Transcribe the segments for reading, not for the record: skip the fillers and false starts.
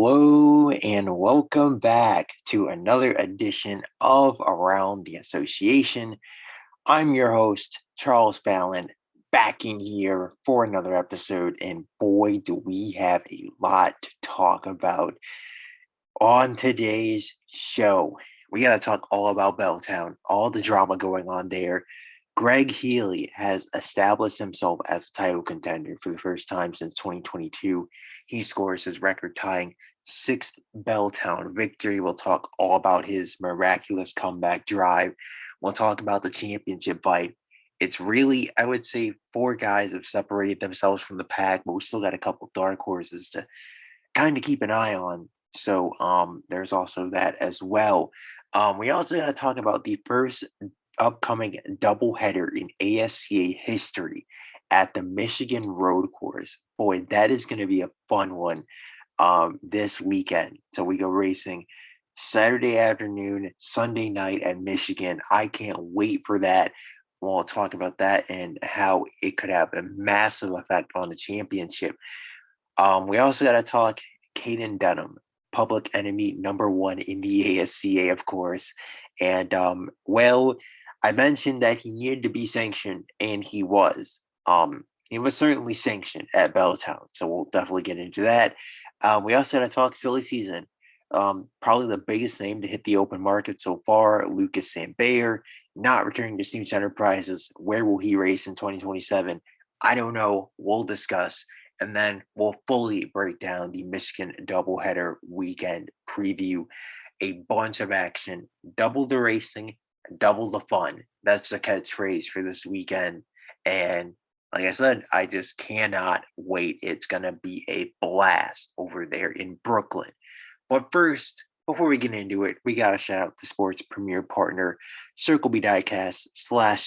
Hello and welcome back to another edition of Around the Association. I'm your host, Charles Fallon, back in here for another episode. And boy, do we have a lot to talk about on today's show. We got to talk all about Belltown, all the drama going on there. Greg Healey has established himself as a title contender for the first time since 2022. He scores his record tying sixth Belltown victory. We'll talk all about his miraculous comeback drive. We'll talk about the championship fight. It's really, I would say, four guys have separated themselves from the pack, but we still got a couple dark horses to kind of keep an eye on. So there's also that as well. We also got to talk about the first upcoming doubleheader in ASCA history at the Michigan Road Course. Boy, that is going to be a fun one this weekend. So we go racing Saturday afternoon, Sunday night at Michigan. I can't wait for that. We'll talk about that and how it could have a massive effect on the championship. We also got to talk Caden Dunham, public enemy number one in the ASCA, of course. And I mentioned that he needed to be sanctioned, and he was. He was certainly sanctioned at Belltown, so we'll definitely get into that. We also had to talk silly season. Probably the biggest name to hit the open market so far, Lucas Sambér, not returning to Snoots Enterprises. Where will he race in 2027? I don't know. We'll discuss. And then we'll fully break down the Michigan doubleheader weekend preview. A bunch of action, double the racing, double the fun. That's the catchphrase for this weekend. And like I said, I just cannot wait. It's going to be a blast over there in Brooklyn. But first, before we get into it, we got to shout out the sports premier partner, Circle B Diecast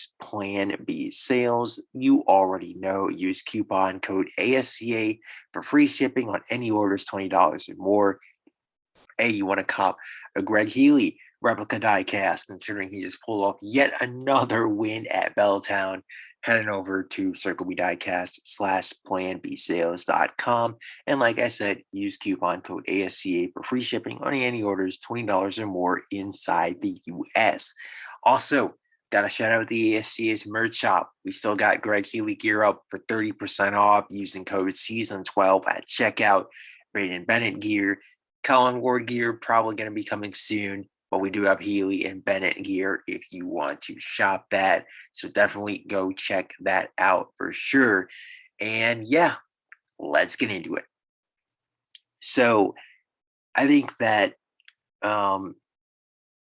/ Plan B Sales. You already know, use coupon code ASCA for free shipping on any orders $20 or more. Hey, you want to cop a Greg Healey replica diecast, considering he just pulled off yet another win at Belltown. Heading over to Circle B Diecast / planbsales.com. And like I said, use coupon code ASCA for free shipping on any orders $20 or more inside the US. Also, got to shout out the ASCA's merch shop. We still got Greg Healey gear up for 30% off using code season12 at checkout. Braden Bennett gear, Colin Ward gear probably going to be coming soon, but we do have Healey and Bennett gear if you want to shop that. So definitely go check that out for sure. And yeah, let's get into it. So I think that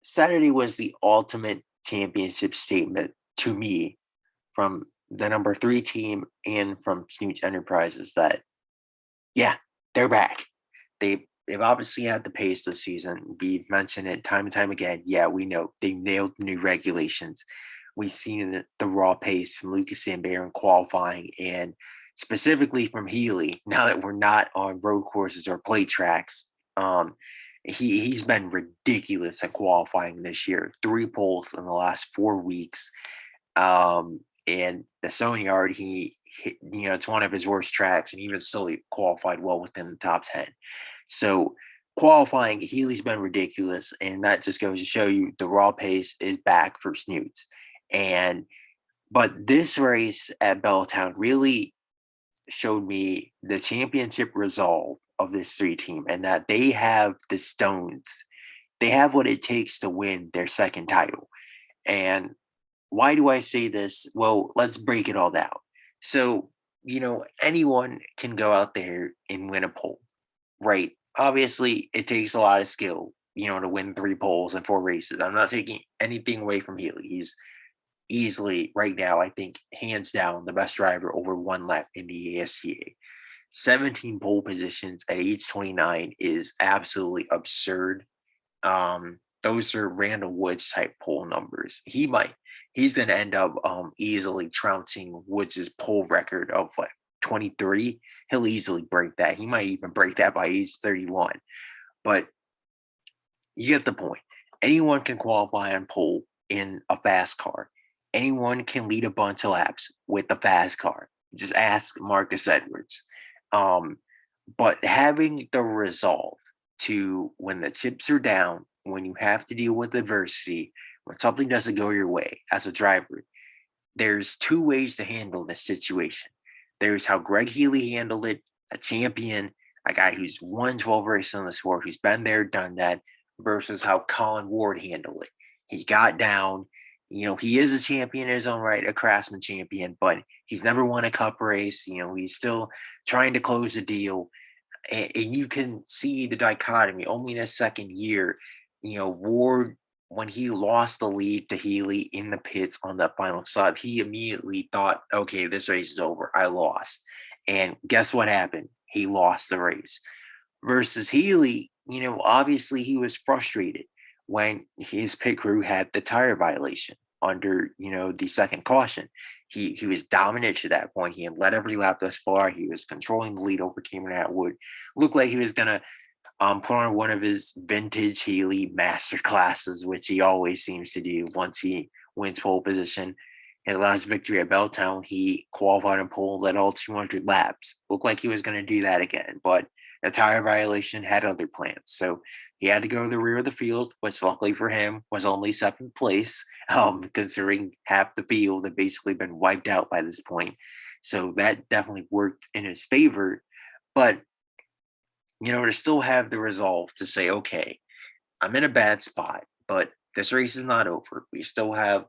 Saturday was the ultimate championship statement to me from the number 3 team and from Snoots Enterprises that, yeah, they're back. They've obviously had the pace this season. We've mentioned it time and time again. Yeah, we know they nailed new regulations. We've seen the raw pace from Lucas Sambér in qualifying, and specifically from Healey. Now that we're not on road courses or plate tracks, he's been ridiculous at qualifying this year. 3 poles in the last 4 weeks, and the Stone Yard, it's one of his worst tracks, and even still he qualified well within the top 10. So qualifying, Healey's been ridiculous, and that just goes to show you the raw pace is back for Snoots. But this race at Belltown really showed me the championship resolve of this 3 team, and that they have the stones. They have what it takes to win their second title. And why do I say this? Well, let's break it all down. So, anyone can go out there and win a pole, right? Obviously, it takes a lot of skill, to win 3 poles in 4 races. I'm not taking anything away from Healey. He's easily, right now, I think, hands down, the best driver over 1 lap in the ASCA. 17 pole positions at age 29 is absolutely absurd. Those are Randall Woods type pole numbers. He's going to end up easily trouncing Woods' pole record of 23. He'll easily break that. He might even break that by age 31. But you get the point. Anyone can qualify on pole in a fast car. Anyone can lead a bunch of laps with a fast car. Just ask Marcus Edwards. But having the resolve to when the chips are down, when you have to deal with adversity, when something doesn't go your way as a driver, there's two ways to handle this situation. There's how Greg Healey handled it, a champion, a guy who's won 12 races on the sport, who's been there, done that, versus how Colin Ward handled it. He got down. He is a champion in his own right, a Craftsman champion, but he's never won a cup race. He's still trying to close the deal. And you can see the dichotomy only in his second year. Ward, when he lost the lead to Healey in the pits on that final stop, he immediately thought, okay, this race is over. I lost. And guess what happened? He lost the race. Versus Healey, obviously he was frustrated when his pit crew had the tire violation under, the second caution. He was dominant to that point. He had led every lap thus far. He was controlling the lead over Cameron Atwood. Looked like he was gonna put on one of his vintage Healey master classes, which he always seems to do once he wins pole position. His last victory at Belltown, he qualified in pole, led all 200 laps. Looked like he was going to do that again, but a tire violation had other plans. So he had to go to the rear of the field, which luckily for him was only seventh place, considering half the field had basically been wiped out by this point. So that definitely worked in his favor. But to still have the resolve to say, okay, I'm in a bad spot, but this race is not over. We still have,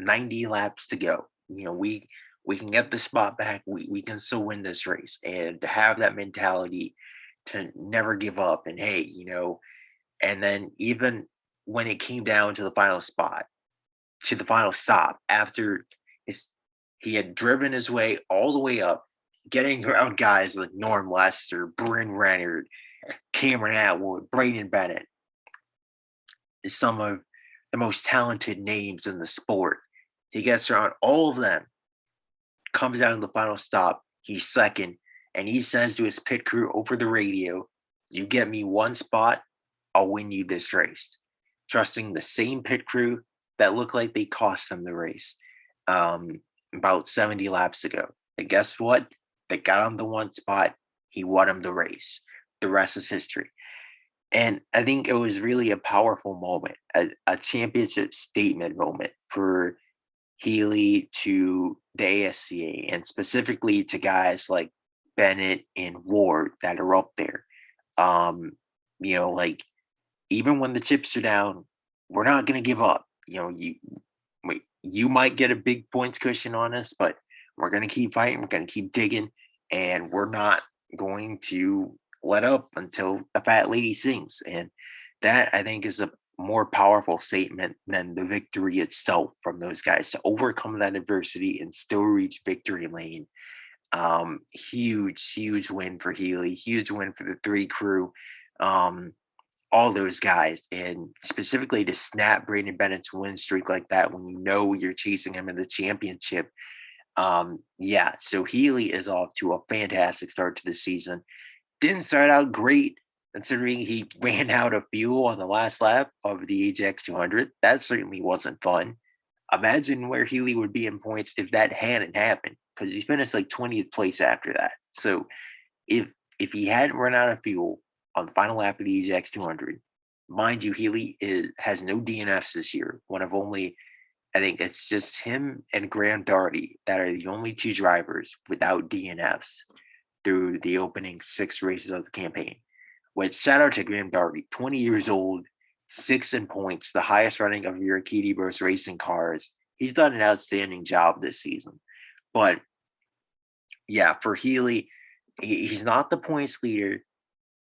90 laps to go. We can get the spot back. We can still win this race. And to have that mentality to never give up and hey, and then even when it came down to the final spot, to the final stop, after he had driven his way all the way up, getting around guys like Norm Lester, Bryn Renard, Cameron Atwood, Braden Bennett, some of the most talented names in the sport. He gets around all of them, comes out in the final stop. He's second, and he says to his pit crew over the radio, "You get me one spot, I'll win you this race." Trusting the same pit crew that looked like they cost him the race about 70 laps ago. And guess what? They got him the one spot. He won him the race. The rest is history. And I think it was really a powerful moment, a championship statement moment for Healey to the ASCA and specifically to guys like Bennett and Ward that are up there. Like even when the chips are down, we're not going to give up. You might get a big points cushion on us, but we're going to keep fighting. We're going to keep digging, and we're not going to let up until the fat lady sings. And that, I think, is a more powerful statement than the victory itself from those guys to overcome that adversity and still reach victory lane. Huge win for Healey, huge win for the three crew, all those guys, and specifically to snap Braden Bennett's win streak like that when you're chasing him in the championship. So Healey is off to a fantastic start to the season. Didn't start out great considering he ran out of fuel on the last lap of the Ajax 200. That certainly wasn't fun. Imagine where Healey would be in points if that hadn't happened, because he finished like 20th place after that. So if he hadn't run out of fuel on the final lap of the Ajax 200, mind you, Healey has no DNFs this year. One of only, I think it's just him and Graham Doherty that are the only two drivers without DNFs through the opening 6 races of the campaign. Which, shout out to Graham Doherty, 20 years old, 6th in points, the highest running of your Katie Burst racing cars. He's done an outstanding job this season. But yeah, for Healey, he's not the points leader,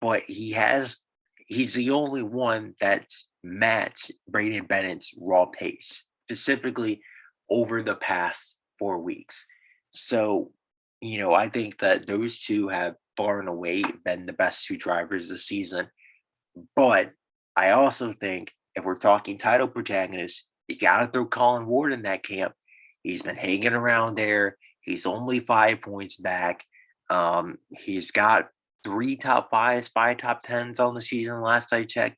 but he's the only one that's matched Braden Bennett's raw pace, specifically over the past 4 weeks. So, I think that those two have far and away been the best 2 drivers this season. But I also think if we're talking title protagonists, you got to throw Colin Ward in that camp. He's been hanging around there. He's only 5 points back. He's got 3 top 5s, 5 top 10s on the season last I checked.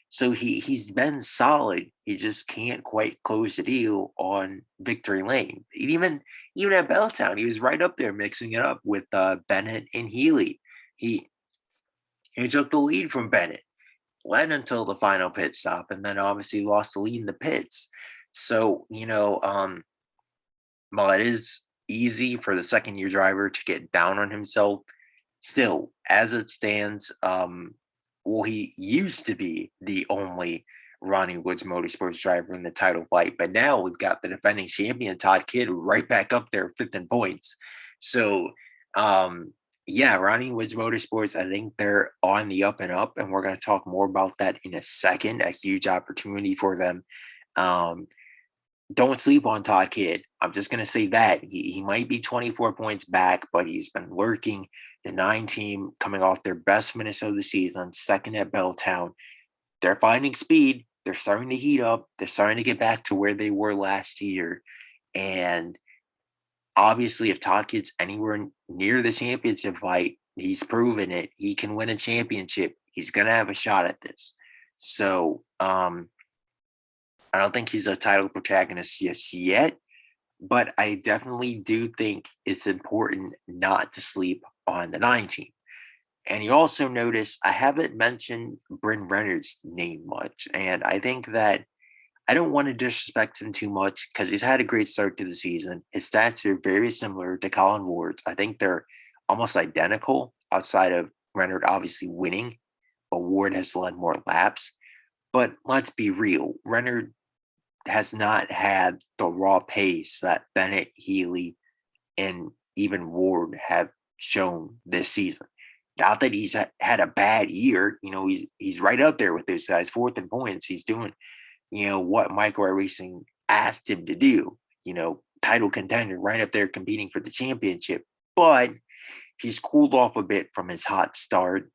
So he's been solid. He just can't quite close the deal on victory lane. Even at Belltown, he was right up there mixing it up with Bennett and Healey. He He took the lead from Bennett, led until the final pit stop, and then obviously lost the lead in the pits. So, while it is easy for the second year driver to get down on himself, still, as it stands, well, he used to be the only Ronnie Woods Motorsports driver in the title fight, but now we've got the defending champion Todd Kidd right back up there, fifth in points. So, um, yeah, Ronnie Woods Motorsports, I think they're on the up and up, and we're going to talk more about that in a second. A huge opportunity for them. Um, don't sleep on Todd Kidd. I'm just going to say that. He might be 24 points back, but he's been working. The 9 team coming off their best finish of the season, second at Belltown. They're finding speed. They're starting to heat up. They're starting to get back to where they were last year. And obviously, if Todd Kidd's anywhere near the championship fight, he's proven it. He can win a championship. He's going to have a shot at this. So, I don't think he's a title protagonist just yet, but I definitely do think it's important not to sleep on the 9 team. And you also notice I haven't mentioned Bryn Renner's name much. And I think that I don't want to disrespect him too much because he's had a great start to the season. His stats are very similar to Colin Ward's. I think they're almost identical outside of Renner obviously winning, but Ward has led more laps. But let's be real, Renner has not had the raw pace that Bennett, Healey, and even Ward have shown this season. Not that he's had a bad year, he's right up there with those guys, fourth in points. He's doing, what Michael Racing asked him to do, title contender, right up there competing for the championship. But he's cooled off a bit from his hot start.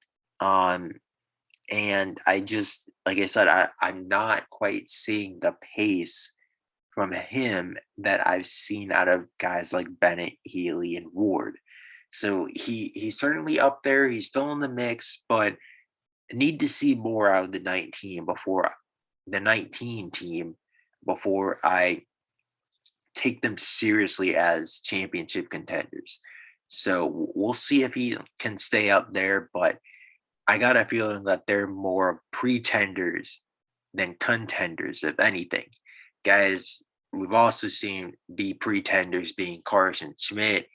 And I just, like I said, I'm not quite seeing the pace from him that I've seen out of guys like Bennett, Healey, and Ward. So he's certainly up there. He's still in the mix, but I need to see more out of the 19 team before I take them seriously as championship contenders. So we'll see if he can stay up there, but I got a feeling that they're more pretenders than contenders, if anything. Guys, we've also seen the pretenders being Carson Schmidt,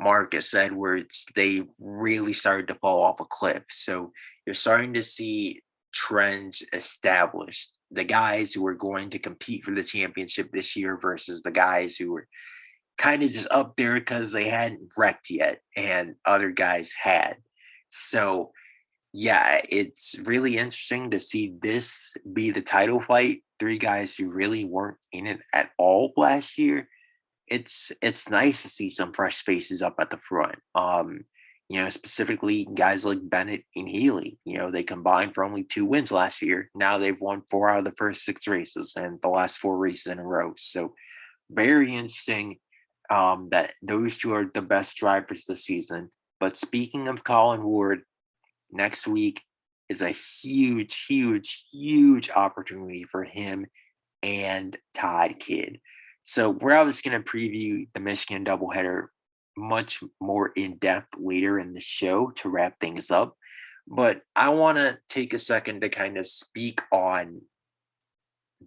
Marcus Edwards. They really started to fall off a cliff. So you're starting to see trends established. The guys who are going to compete for the championship this year versus the guys who were kind of just up there because they hadn't wrecked yet and other guys had. So yeah, it's really interesting to see this be the title fight. 3 guys who really weren't in it at all last year. It's nice to see some fresh faces up at the front. Specifically guys like Bennett and Healey. They combined for only 2 wins last year. Now they've won 4 out of the first 6 races and the last 4 races in a row. So very interesting that those 2 are the best drivers this season. But speaking of Colin Ward, next week is a huge, huge, huge opportunity for him and Todd Kidd. So we're obviously going to preview the Michigan doubleheader much more in depth later in the show to wrap things up. But I want to take a second to kind of speak on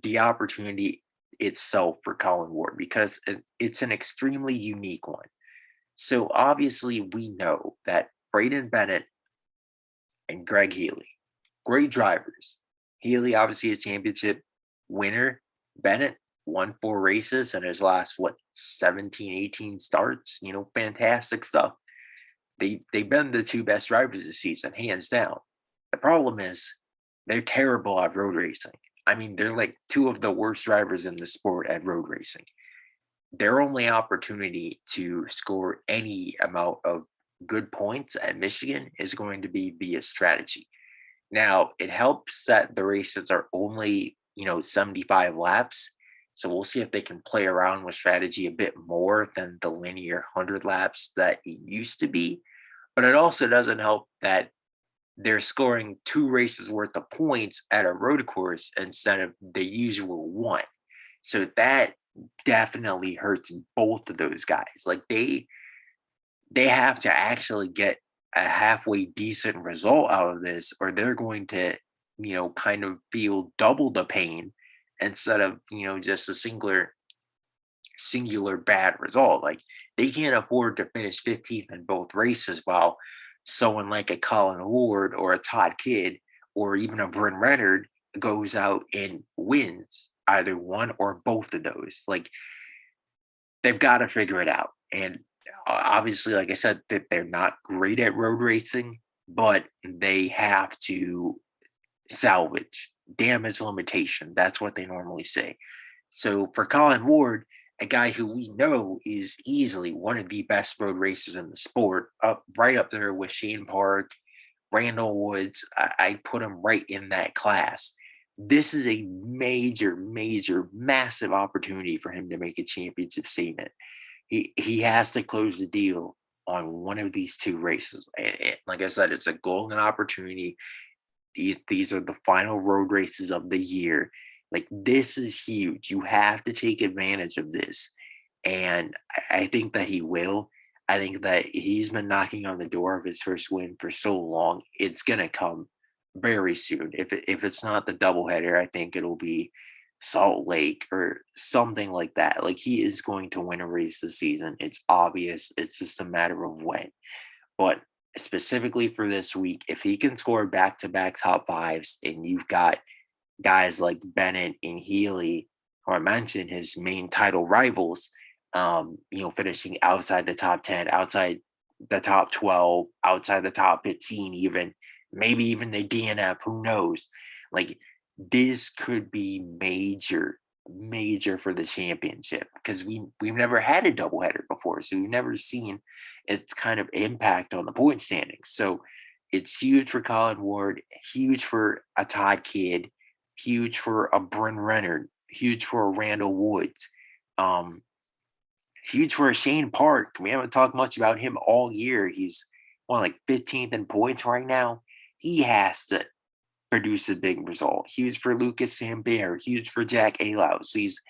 the opportunity itself for Colin Ward because it's an extremely unique one. So obviously we know that Braden Bennett and Greg Healey, great drivers. Healey, obviously a championship winner. Bennett won 4 races in his last, 17, 18 starts. Fantastic stuff. They've been the 2 best drivers this season, hands down. The problem is they're terrible at road racing. I mean, they're like 2 of the worst drivers in the sport at road racing. Their only opportunity to score any amount of good points at Michigan is going to be via strategy. Now, it helps that the races are only, 75 laps. So we'll see if they can play around with strategy a bit more than the linear 100 laps that it used to be. But it also doesn't help that they're scoring 2 races worth of points at a road course instead of the usual 1. So that definitely hurts both of those guys. Like they have to actually get a halfway decent result out of this, or they're going to, kind of feel double the pain instead of, just a singular bad result. Like they can't afford to finish 15th in both races while someone like a Colin Ward or a Todd Kidd or even a Bryn Renard goes out and wins either one or both of those. Like they've got to figure it out. And obviously, like I said, that they're not great at road racing, but they have to salvage, damage limitation. That's what they normally say. So for Colin Ward, a guy who we know is easily one of the best road racers in the sport, up right up there with Shane Park, Randall Woods, I put him right in that class. This is a major, major, massive opportunity for him to make a championship statement. He has to close the deal on one of these two races. And like I said, it's a golden opportunity. These are the final road races of the year. Like this is huge. You have to take advantage of this. And I think that he will. I think that he's been knocking on the door of his first win for so long. It's gonna come very soon. If it's not the doubleheader, I think it'll be Salt Lake or something like that. Like he is going to win a race this season. It's obvious. It's just a matter of when. But specifically for this week, if he can score back-to-back top fives, and you've got guys like Bennett and Healey, who I mentioned his main title rivals, finishing outside the top 10, outside the top 12, outside the top 15, even maybe even the DNF, who knows? Like this could be major, major for the championship because we've never had a doubleheader before, so we've never seen its kind of impact on the point standings. So it's huge for Colin Ward, huge for a Todd Kidd, huge for a Bryn Renard, huge for a Randall Woods, um, huge for a Shane Park. We haven't talked much about him all year. He's on like 15th in points right now. He has to produce a big result. Huge for Lucas Sambér, huge for Jack Alaus. These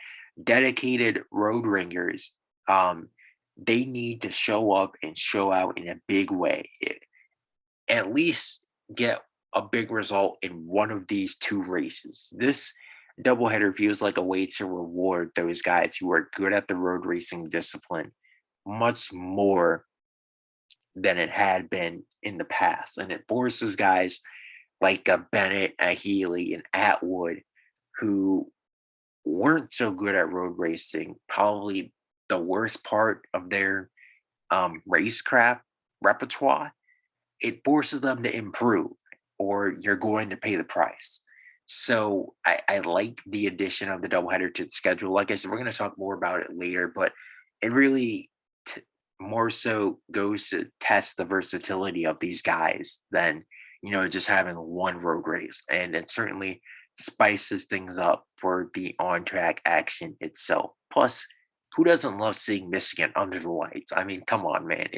dedicated road ringers, they need to show up and show out in a big way. At least get a big result in one of these two races. This doubleheader feels like a way to reward those guys who are good at the road racing discipline much more than it had been in the past. And it forces guys like a Bennett, a Healey, and Atwood who weren't so good at road racing, probably the worst part of their racecraft repertoire. It forces them to improve, or you're going to pay the price. So I like the addition of the doubleheader to the schedule. Like I said, we're going to talk more about it later, but it really more so goes to test the versatility of these guys than just having one road race, and it certainly spices things up for the on track action itself. Plus, who doesn't love seeing Michigan under the lights? I mean, come on, man!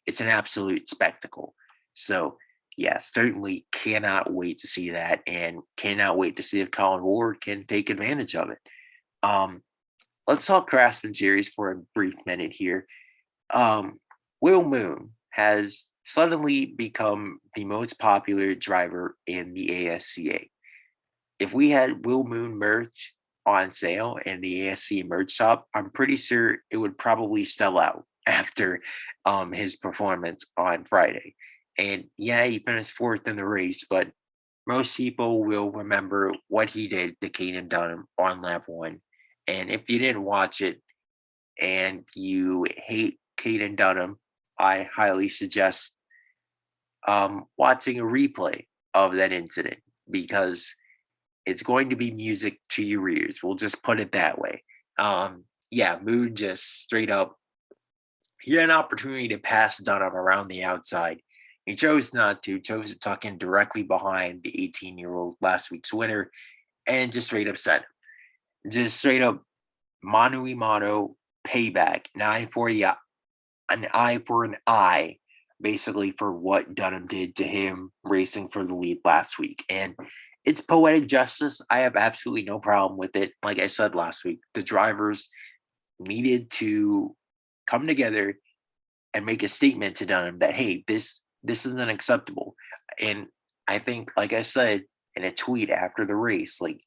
It's an absolute spectacle. So, yeah, certainly cannot wait to see that, and cannot wait to see if Colin Ward can take advantage of it. Um, let's talk Craftsman series for a brief minute here. Will Moon has suddenly become the most popular driver in the ASCA. If we had Will Moon merch on sale in the ASC merch shop, I'm pretty sure it would probably sell out after his performance on Friday. And yeah, he finished fourth in the race, but most people will remember what he did to Caden Dunham on lap one. And if you didn't watch it and you hate Caden Dunham, I highly suggest watching a replay of that incident because it's going to be music to your ears. We'll just put it that way. Yeah, Moon just straight up, he had an opportunity to pass Dunham around the outside. He chose not to, chose to tuck in directly behind the 18-year-old last week's winner and just straight up set him. Just straight up mano a mano payback, an eye for an eye, basically for what Dunham did to him racing for the lead last week. And it's poetic justice. I have absolutely no problem with it. Like I said last week, the drivers needed to come together and make a statement to Dunham that, hey, this this isn't acceptable. And I think, like I said in a tweet after the race, like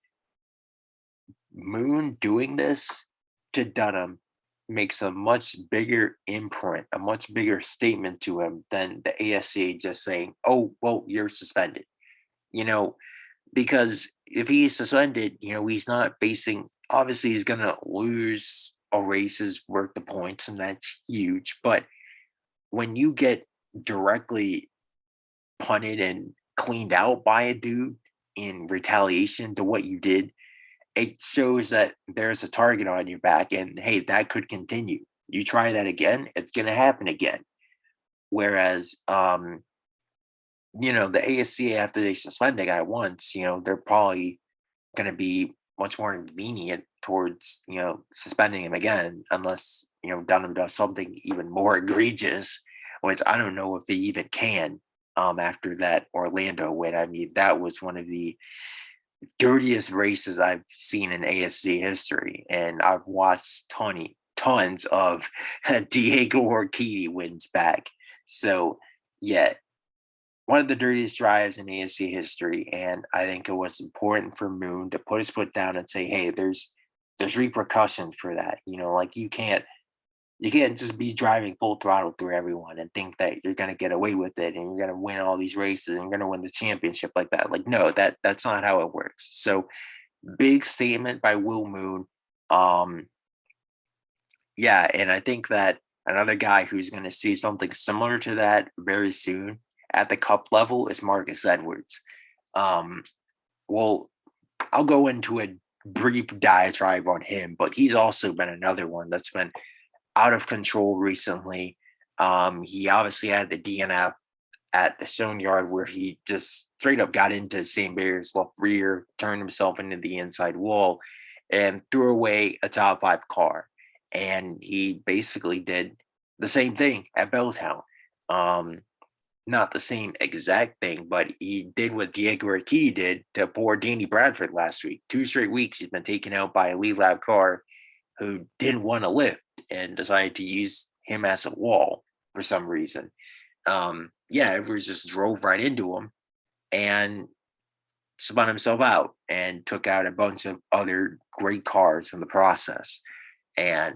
Moon doing this to Dunham makes a much bigger imprint, a much bigger statement to him than the ASCA just saying, "Oh, well, you're suspended." You know, because if he's suspended, he's not facing. Obviously, he's going to lose a race's worth of points, and that's huge. But when you get directly punted and cleaned out by a dude in retaliation to what you did, it shows that there's a target on your back, and hey, that could continue. You try that again, it's going to happen again. Whereas, the ASCA, after they suspend a guy once, they're probably going to be much more lenient towards, suspending him again, unless, Dunham does something even more egregious, which I don't know if he even can. After that Orlando win, I mean, that was one of the dirtiest races I've seen in ASC history, and I've watched tons of Diego Urquidy wins back. So, yeah, one of the dirtiest drives in ASC history, and I think it was important for Moon to put his foot down and say, "Hey, there's repercussions for that." Like you can't just be driving full throttle through everyone and think that you're going to get away with it and you're going to win all these races and you're going to win the championship like that. Like, no, that's not how it works. So, big statement by Will Moon. Um, yeah, and I think that another guy who's going to see something similar to that very soon at the cup level is Marcus Edwards. Um, well, I'll go into a brief diatribe on him, but he's also been another one that's been out of control recently. He obviously had the DNF at the Stone Yard where he just straight up got into Sambér's left rear, turned himself into the inside wall, and threw away a top five car. And he basically did the same thing at Belltown. Um, Not the same exact thing, but he did what Diego Urquidy did to poor Danny Bradford last week. 2 straight weeks he's been taken out by a lead lap car who didn't want to lift and decided to use him as a wall for some reason. Yeah, Edwards just drove right into him and spun himself out and took out a bunch of other great cars in the process. And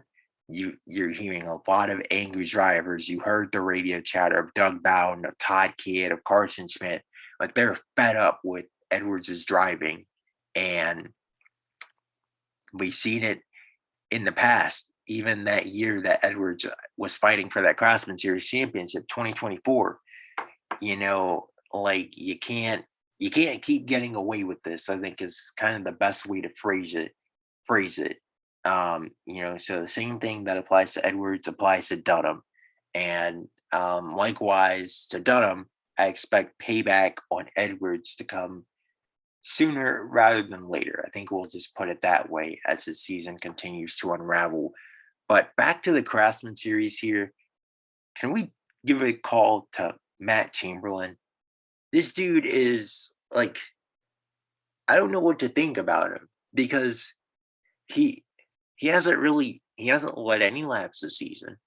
you're hearing a lot of angry drivers. You heard the radio chatter of Doug Bowden, of Todd Kidd, of Carson Schmidt. Like they're fed up with Edwards' driving. And we've seen it in the past, even that year that Edwards was fighting for that Craftsman Series championship, 2024. Like you can't keep getting away with this. I think is kind of the best way to phrase it. So the same thing that applies to Edwards applies to Dunham, and likewise to Dunham, I expect payback on Edwards to come sooner rather than later. I think we'll just put it that way as the season continues to unravel. But back to the Craftsman series here. Can we give a call to Matt Chamberlain? This dude is like, I don't know what to think about him because he he hasn't led any laps this season.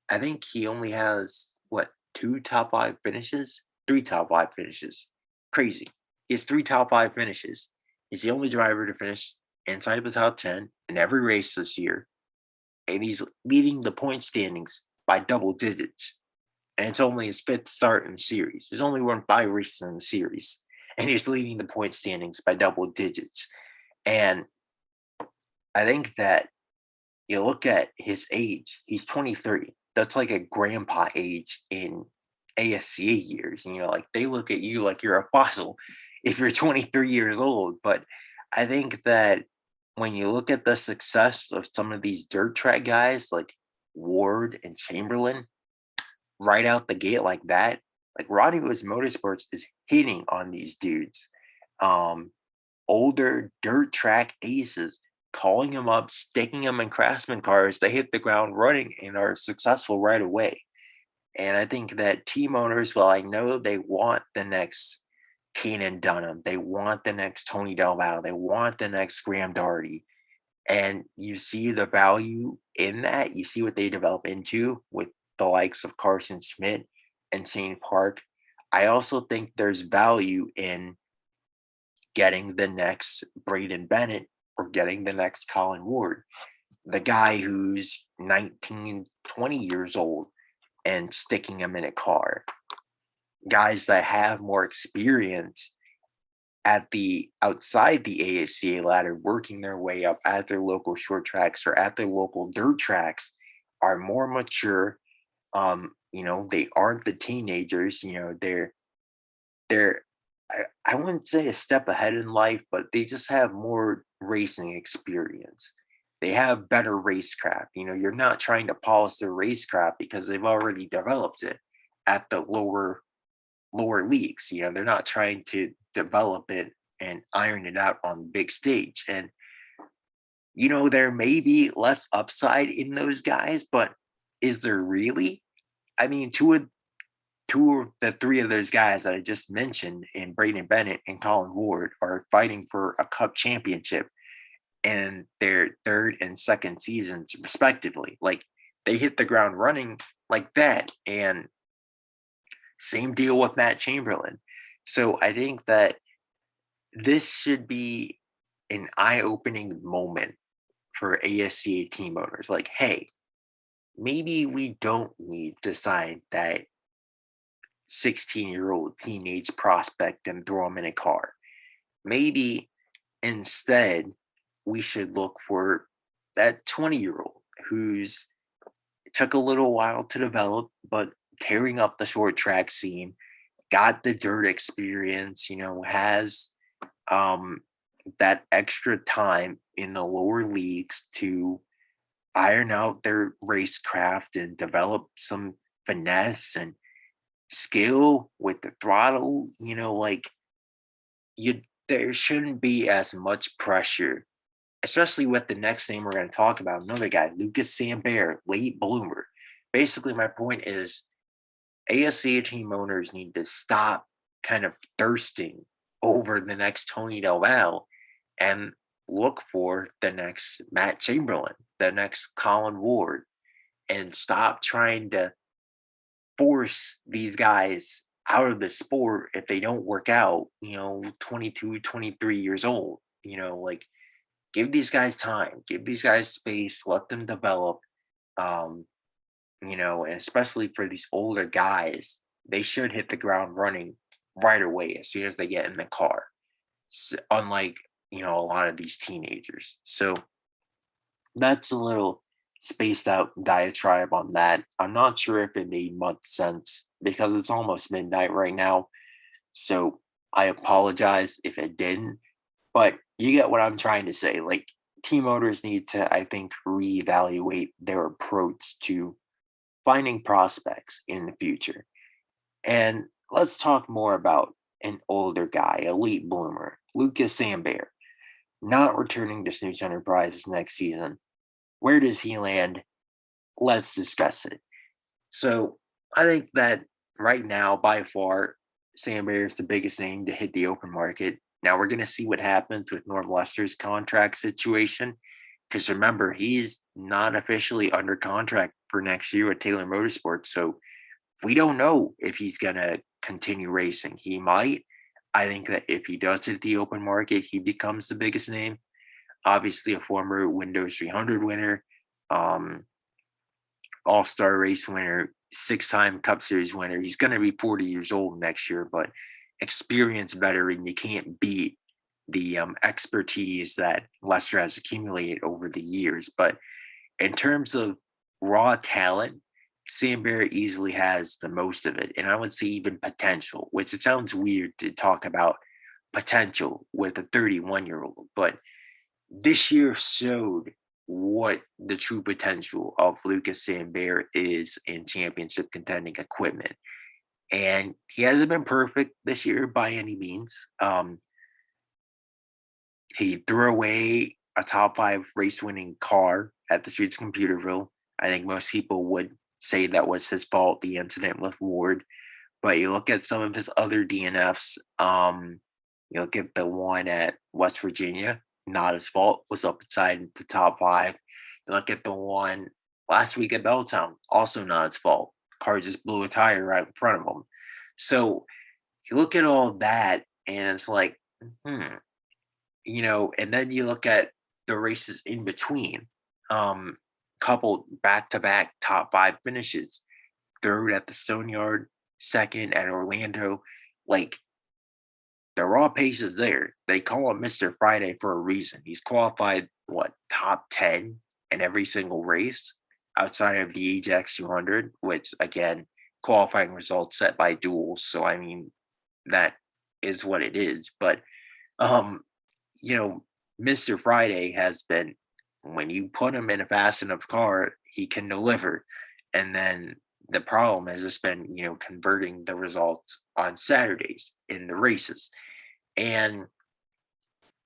I think he only has what, two top five finishes? Three top five finishes. Crazy. He has three top five finishes. He's the only driver to finish inside the top 10 in every race this year. And he's leading the point standings by double digits. And it's only his fifth start in the series. He's only won 5 races in the series. And he's leading the point standings by double digits. And I think that you look at his age, he's 23. That's like a grandpa age in ASCA years. Like they look at you like you're a fossil if you're 23 years old. But I think that when you look at the success of some of these dirt track guys like Ward and Chamberlain right out the gate like that, like Roddy Woods Motorsports is hitting on these dudes. Older dirt track aces, calling them up, sticking them in Craftsman cars. They hit the ground running and are successful right away. And I think that team owners, well, I know they want the next Kanan Dunham, they want the next Tony Delval, they want the next Graham Doherty. And you see the value in that. You see what they develop into with the likes of Carson Schmidt and Shane Park. I also think there's value in getting the next Braden Bennett or getting the next Colin Ward, the guy who's 19, 20 years old, and sticking him in a car. Guys that have more experience at the outside the ASCA ladder, working their way up at their local short tracks or at their local dirt tracks, are more mature. They aren't the teenagers. They're I wouldn't say a step ahead in life, but they just have more racing experience. They have better racecraft. You're not trying to polish their racecraft because they've already developed it at the lower leagues. They're not trying to develop it and iron it out on the big stage. And there may be less upside in those guys, but is there really? I mean, two of the three of those guys that I just mentioned, in Braden Bennett and Colin Ward, are fighting for a cup championship in their third and second seasons, respectively. Like, they hit the ground running like that. And same deal with Matt Chamberlain. So I think that this should be an eye-opening moment for ASCA team owners. Like, hey, maybe we don't need to sign that 16-year-old teenage prospect and throw him in a car. Maybe instead we should look for that 20-year-old who's took a little while to develop, but tearing up the short track scene, got the dirt experience, has that extra time in the lower leagues to iron out their racecraft and develop some finesse and skill with the throttle. Like, you there shouldn't be as much pressure, especially with the next name we're going to talk about, another guy, Lucas Sambér, late bloomer. Basically, my point is ASCA team owners need to stop kind of thirsting over the next Tony Del Valle and look for the next Matt Chamberlain, the next Colin Ward, and stop trying to force these guys out of the sport if they don't work out, 22, 23 years old. Like, give these guys time, give these guys space, let them develop. Um, and especially for these older guys, they should hit the ground running right away as soon as they get in the car. Unlike, a lot of these teenagers. So that's a little spaced out diatribe on that. I'm not sure if it made much sense because it's almost midnight right now. So I apologize if it didn't, but you get what I'm trying to say. Like, team owners need to, I think, reevaluate their approach to finding prospects in the future. And let's talk more about an older guy, elite bloomer, Lucas Sambér, not returning to Snooze Enterprises next season. Where does he land? Let's discuss it. So I think that right now, by far, Sambér is the biggest name to hit the open market. Now we're going to see what happens with Norm Lester's contract situation. Because remember, he's not officially under contract for next year with Taylor Motorsports. So we don't know if he's going to continue racing. He might. I think that if he does hit the open market, he becomes the biggest name. Obviously, a former Windows 300 winner, all-star race winner, six-time Cup Series winner. He's going to be 40 years old next year, but experience veteran. You can't beat the expertise that Lester has accumulated over the years. But in terms of raw talent, Sambér easily has the most of it. And I would say even potential, which it sounds weird to talk about potential with a 31-year-old. But this year showed what the true potential of Lucas Sambér is in championship contending equipment. And he hasn't been perfect this year by any means. He threw away a top 5 race winning car at the streets of Computerville. I think most people would say that was his fault, the incident with Ward. But you look at some of his other DNFs, you look at the one at West Virginia, not his fault, was up inside the top 5. You look at the one last week at Belltown, also not his fault. Car just blew a tire right in front of him. So you look at all that, and it's like, hmm, and then you look at the races in between, um, coupled back to back top five finishes, third at the Stone Yard, second at Orlando. Like the raw pace is there. They call him Mr. Friday for a reason. He's qualified, what, top 10 in every single race outside of the Ajax 200, which, again, qualifying results set by duels. So, I mean, that is what it is. But, um, you know, Mr. Friday has been, when you put him in a fast enough car, he can deliver. And then the problem has just been, converting the results on Saturdays in the races. And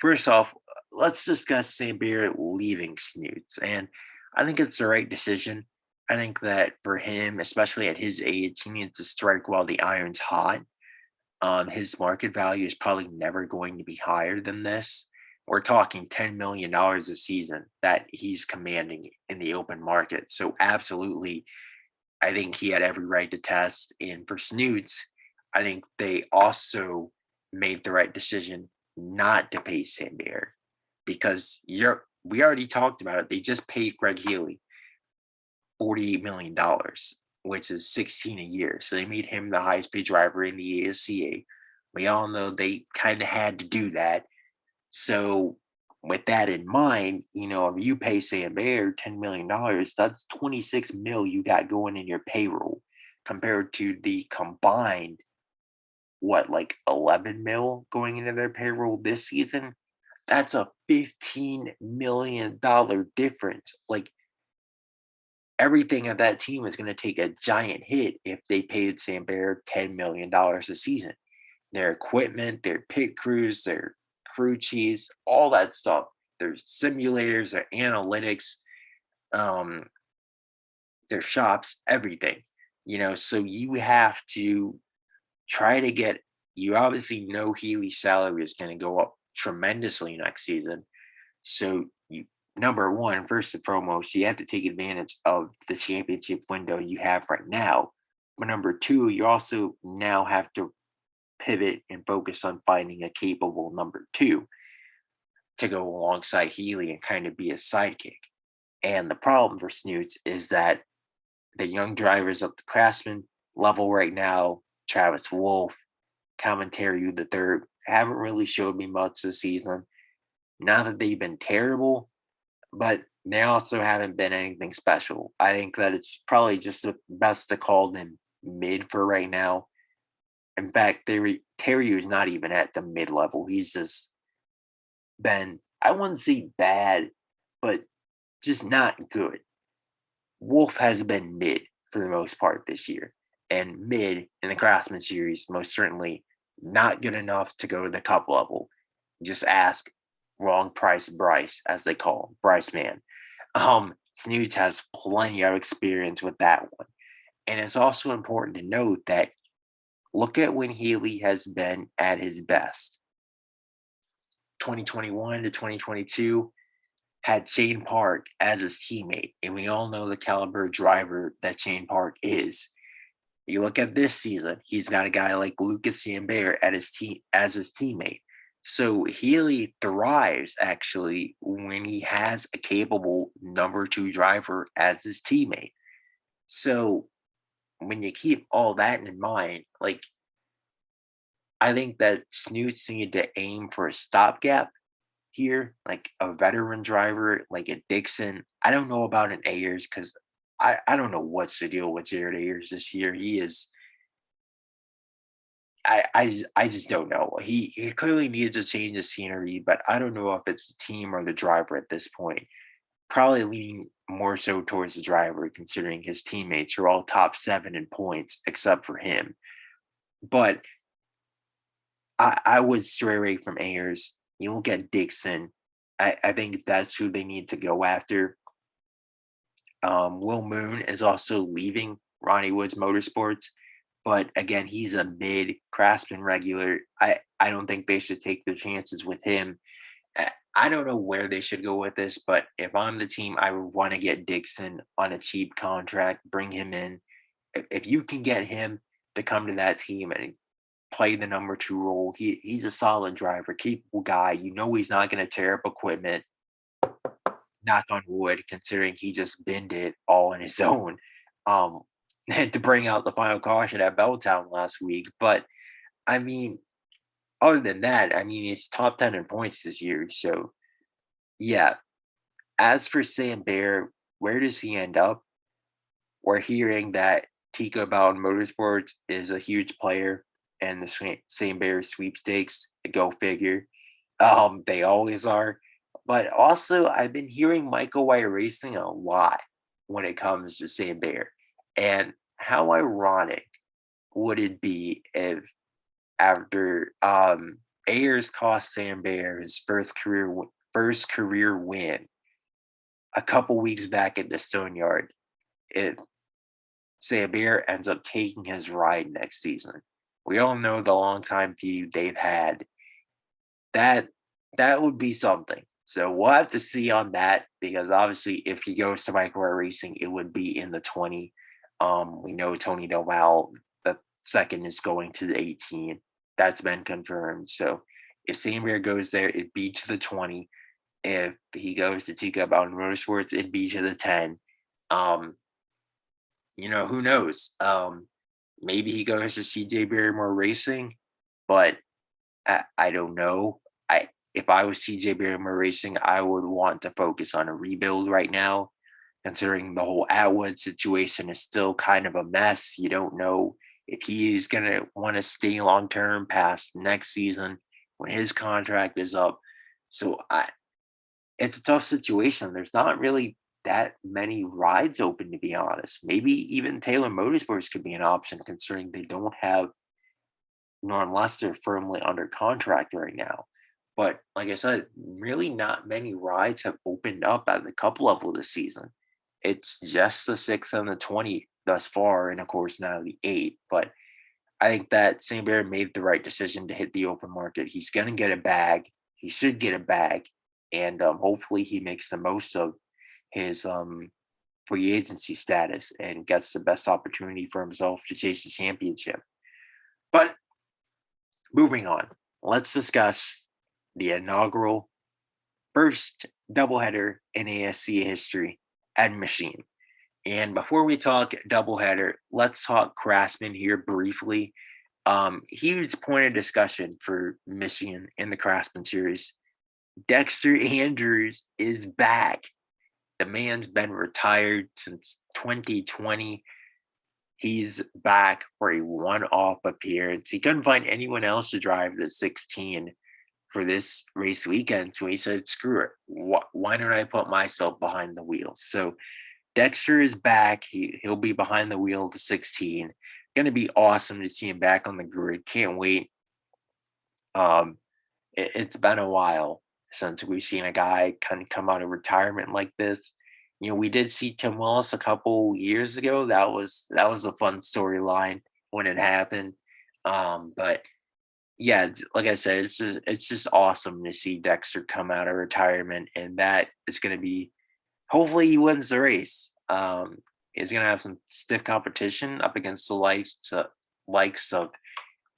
first off, let's discuss Sambér leaving Snoots. And I think it's the right decision. I think that for him, especially at his age, he needs to strike while the iron's hot. His market value is probably never going to be higher than this. We're talking $10 million a season that he's commanding in the open market. So absolutely, I think he had every right to test. And for Snoots, I think they also made the right decision not to pay Sambér because we already talked about it. They just paid Greg Healey $48 million, which is 16 a year. So they made him the highest paid driver in the ASCA. We all know they kind of had to do that. So with that in mind, if you pay Sambér $10 million, that's 26 mil you got going in your payroll compared to the combined, what, like 11 mil going into their payroll this season. That's a $15 million difference. Like everything of that team is going to take a giant hit if they paid Sambér $10 million a season. Their equipment, their pit crews, their crew chiefs, all that stuff. Their simulators, their analytics, um, their shops, everything. So you have to try to get. You obviously know Healy's salary is going to go up tremendously next season. So you, number one, first and foremost, you have to take advantage of the championship window you have right now. But number two, you also now have to pivot and focus on finding a capable number two to go alongside Healy and kind of be a sidekick. And the problem for Snoots is that the young drivers up the Craftsman level right now, Travis Wolf, Commentary the third, haven't really showed me much this season. Not that they've been terrible, but they also haven't been anything special. I think that it's probably just the best to call them mid for right now. In fact, Terry is not even at the mid level. He's just been, I wouldn't say bad, but just not good. Wolf has been mid for the most part this year, and mid in the Craftsman series, most certainly not good enough to go to the cup level. Just ask wrong price Bryce, as they call him, Bryce Man. Snoots has plenty of experience with that one. And it's also important to note that look at when Healy has been at his best. 2021 to 2022 had Shane Park as his teammate, and we all know the caliber driver that Shane Park is. You look at this season, he's got a guy like Lucas Sambér at his team as his teammate. So Healy thrives actually when he has a capable number two driver as his teammate. So when you keep all that in mind, like I think that Snoots need to aim for a stopgap here, like a veteran driver, like a Dixon. I don't know about an Ayers because I don't know what's the deal with Jared Ayers this year. He is I just don't know. He clearly needs a change of scenery, but I don't know if it's the team or the driver at this point. Probably leaning more so towards the driver, considering his teammates are all top 7 in points except for him. But I would stray away from Ayers. You look at Dixon. I think that's who they need to go after. Will Moon is also leaving Ronnie Woods Motorsports, but again, he's a mid Craftsman regular. I don't think they should take their chances with him. I don't know where they should go with this, but if I'm the team, I would want to get Dixon on a cheap contract, bring him in. If you can get him to come to that team and play the number two role. He's a solid driver, capable guy. He's not going to tear up equipment. Knock on wood, considering he just binned it all on his own. Um, to bring out the final caution at Belltown last week. But I mean, other than that, I mean, it's top 10 in points this year. So yeah. As for Sambér, where does he end up? We're hearing that Tico Bowden Motorsports is a huge player in the Sambér sweepstakes. Go figure. They always are. But also, I've been hearing Michael White Racing a lot when it comes to Sambér. And how ironic would it be if after Ayers cost Sambér his first career win a couple weeks back at the Stone Yard, if Sambér ends up taking his ride next season? We all know the long time feud they've had. That that would be something. So we'll have to see on that because obviously if he goes to Microwave Racing, it would be in the 20. We know Tony Doval, the second, is going to the 18. That's been confirmed. So if Sambér goes there, it'd be to the 20. If he goes to Tika Mountain Motorsports, it'd be to the 10. Um, who knows? Maybe he goes to CJ Barrymore Racing, but I don't know. If I was CJ Barrymore Racing, I would want to focus on a rebuild right now, considering the whole Atwood situation is still kind of a mess. You don't know if he's gonna want to stay long term past next season when his contract is up. So it's a tough situation. There's not really that many rides open, to be honest. Maybe even Taylor Motorsports could be an option, considering they don't have Norm Lester firmly under contract right now. But like I said, really not many rides have opened up at the cup level this season. It's just the 6 and the 20 thus far, and of course now the 8. But I think that St. Bear made the right decision to hit the open market. He's going to get a bag. He should get a bag. And hopefully he makes the most of his free agency status and gets the best opportunity for himself to chase the championship. But moving on, let's discuss the inaugural first doubleheader in ASCA history at Machine. And before we talk doubleheader, let's talk Craftsman here briefly. Huge point of discussion for Michigan in the Craftsman series. Dexter Andrews is back. The man's been retired since 2020. He's back for a one-off appearance. He couldn't find anyone else to drive the 16 for this race weekend, so he said, screw it. Why don't I put myself behind the wheel? So Dexter is back. He'll be behind the wheel of the 16. Going to be awesome to see him back on the grid. Can't wait. It's been a while since we've seen a guy kind of come out of retirement like this. We did see Tim Willis a couple years ago. That was a fun storyline when it happened. But yeah, like I said, it's just awesome to see Dexter come out of retirement, and that is going to be. Hopefully, he wins the race. He's going to have some stiff competition up against the likes of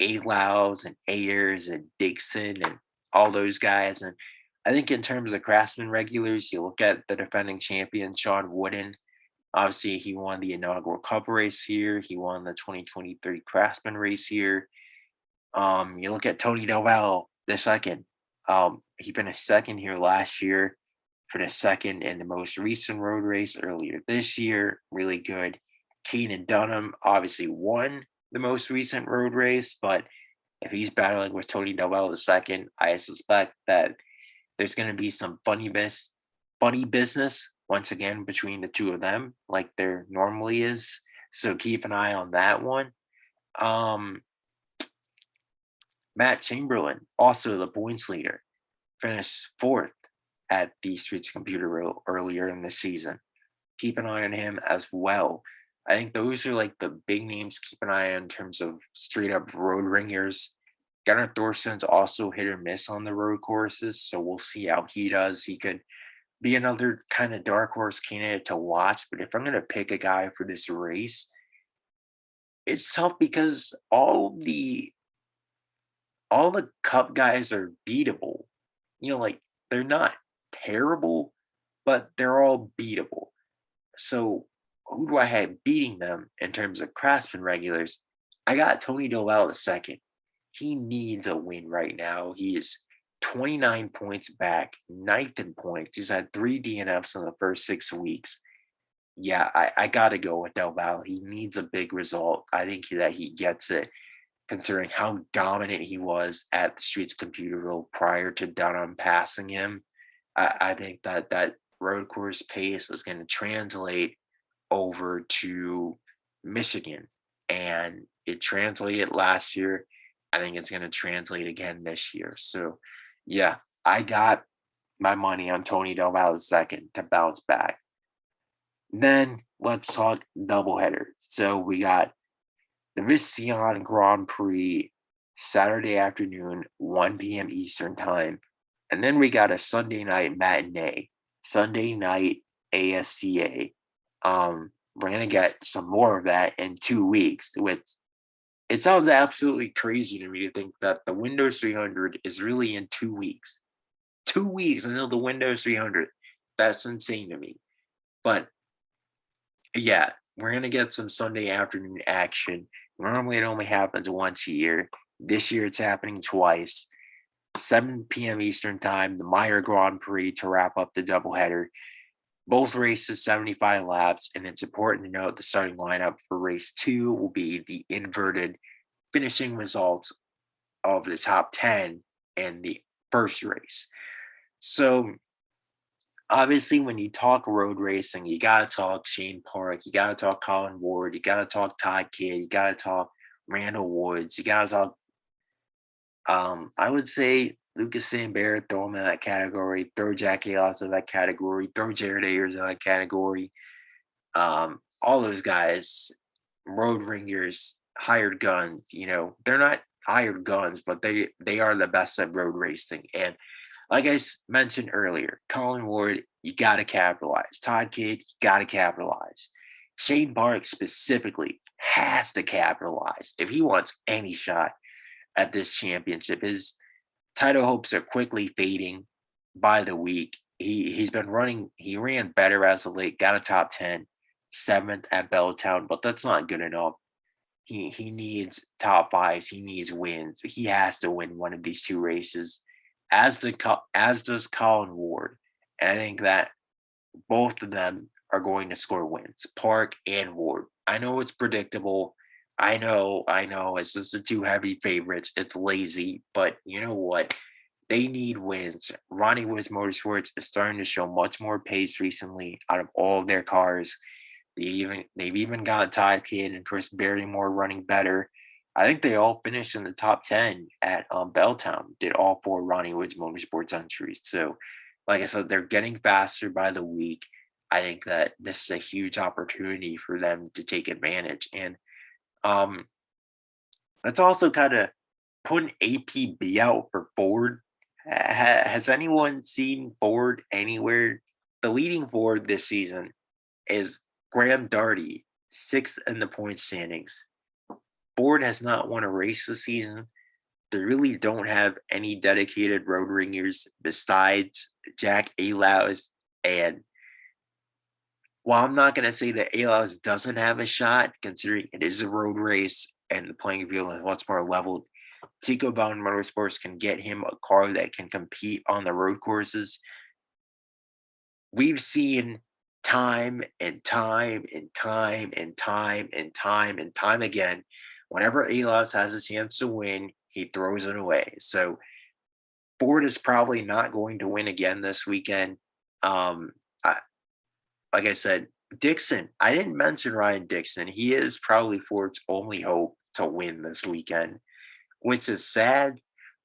Alaus and Ayers and Dixon and all those guys. And I think in terms of Craftsman regulars, you look at the defending champion, Sean Wooden. Obviously, he won the inaugural Cup race here. He won the 2023 Craftsman race here. You look at Tony Doval, the second. He finished second here last year, finished second in the most recent road race earlier this year. Really good. Keenan Dunham obviously won the most recent road race, but if he's battling with Tony Doval the second, I suspect that there's going to be some funny business once again between the two of them, like there normally is. So keep an eye on that one. Matt Chamberlain, also the points leader, finished fourth at the Streets Computer earlier in the season. Keep an eye on him as well. I think those are like the big names to keep an eye on in terms of straight up road ringers. Gunnar Thorson's also hit or miss on the road courses, so we'll see how he does. He could be another kind of dark horse candidate to watch, but if I'm going to pick a guy for this race, it's tough because all the all the Cup guys are beatable. Like they're not terrible, but they're all beatable. So who do I have beating them in terms of Craftsman regulars? I got Tony Doval the second. He needs a win right now. He is 29 points back, ninth in points. He's had 3 DNFs in the first 6 weeks. Yeah, I got to go with Doval. He needs a big result. I think that he gets it, considering how dominant he was at the Streets Computer Roll prior to Dunham passing him. I think that that road course pace is going to translate over to Michigan, and it translated last year. I think it's going to translate again this year. So, yeah, I got my money on Tony Doval second to bounce back. Then let's talk doubleheader. So we got the Mission Grand Prix Saturday afternoon, 1 p.m. Eastern time. And then we got a Sunday night matinee, Sunday night ASCA. We're gonna get some more of that in 2 weeks. With it sounds absolutely crazy to me to think that the Windows 300 is really in 2 weeks. 2 weeks until the Windows 300. That's insane to me. But yeah, we're gonna get some Sunday afternoon action. Normally, it only happens once a year. This year, it's happening twice. 7 p.m. Eastern time, the Meyer Grand Prix to wrap up the doubleheader. Both races 75 laps, and it's important to note the starting lineup for race 2 will be the inverted finishing results of the top 10 in the first race. So obviously, when you talk road racing, you gotta talk Shane Park, you gotta talk Colin Ward, you gotta talk Todd Kidd, you gotta talk Randall Woods, you gotta talk. I would say Lucas Sambér, throw him in that category. Throw Jack Aylos in that category. Throw Jared Ayers in that category. All those guys, road ringers, hired guns. They're not hired guns, but they are the best at road racing. And like I mentioned earlier, Colin Ward, you got to capitalize. Todd Kidd, you got to capitalize. Shane Park specifically has to capitalize if he wants any shot at this championship. His title hopes are quickly fading by the week. He's been running. He ran better as of late. Got a top 10, seventh at Belltown, but that's not good enough. He needs top fives. He needs wins. He has to win one of these two races, as does Colin Ward. And I think that both of them are going to score wins, Park and Ward. I know it's predictable. I know. It's just the two heavy favorites. It's lazy, but you know what? They need wins. Ronnie Woods Motorsports is starting to show much more pace recently out of all of their cars. They've even got Ty Kidd and Chris Barrymore running better. I think they all finished in the top 10 at Belltown. Did all four Ronnie Woods Motorsports entries. So, like I said, they're getting faster by the week. I think that this is a huge opportunity for them to take advantage. And um, let's also kind of put an APB out for Ford. Has anyone seen Ford anywhere? The leading Ford this season is Graham Darty, sixth in the point standings. Ford has not won a race this season. They really don't have any dedicated road ringers besides Jack Aylos. And while I'm not going to say that Aylos doesn't have a shot, considering it is a road race and the playing field is much more leveled, Tico Bound Motorsports can get him a car that can compete on the road courses. We've seen time and time and time and time and time and time again, whenever Aylos has a chance to win, he throws it away. So Ford is probably not going to win again this weekend. I, like I said, Dixon, I didn't mention Ryan Dixon. He is probably Ford's only hope to win this weekend, which is sad,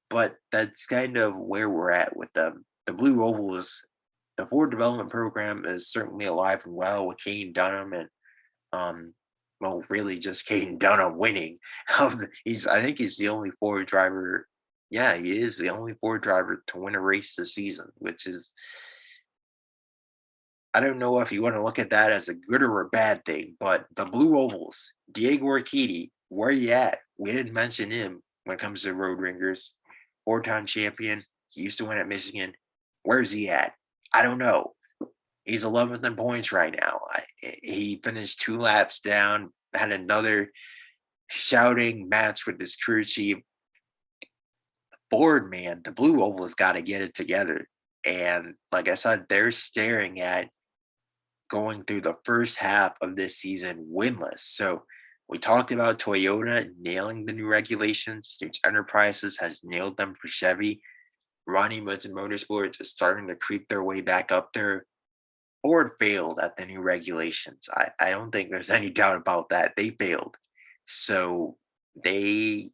but that's kind of where we're at with them. The Blue Oval is the Ford development program is certainly alive and well with Kane Dunham and well, really just Caden Dunham winning. I think he's the only Ford driver. Yeah, he is the only Ford driver to win a race this season, which is I don't know if you want to look at that as a good or a bad thing, but the Blue Ovals, Diego Urquidy, where you at? We didn't mention him. when it comes to road ringers. Four-time champion. He used to win at Michigan. Where's he at? I don't know. He's 11th in points right now. He finished 2 laps down, had another shouting match with his crew chief. Ford, man, the Blue Oval has got to get it together. And like I said, they're staring at going through the first half of this season winless. So we talked about Toyota nailing the new regulations. Stoops Enterprises has nailed them for Chevy. Ronnie Woods and Motorsports is starting to creep their way back up there. Ford failed at the new regulations. I don't think there's any doubt about that. They failed. So they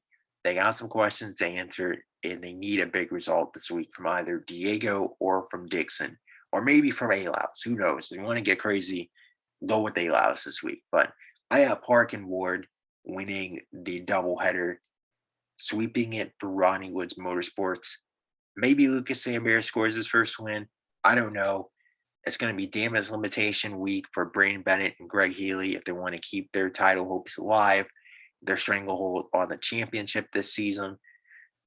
they got some questions to answer, and they need a big result this week from either Diego or from Dixon, or maybe from Alaus. Who knows? If you want to get crazy, go with Alaus this week. But I have Park and Ward winning the doubleheader, sweeping it for Ronnie Woods Motorsports. Maybe Lucas Sambér scores his first win. I don't know. It's going to be damage limitation week for Braden Bennett and Greg Healey if they want to keep their title hopes alive, their stranglehold on the championship this season.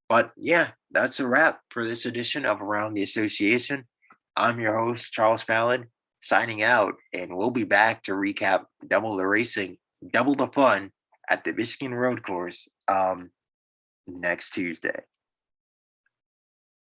But yeah, that's a wrap for this edition of Around the Association. I'm your host, Charles Fallon, signing out, and we'll be back to recap double the racing, double the fun at the Michigan Road Course next Tuesday.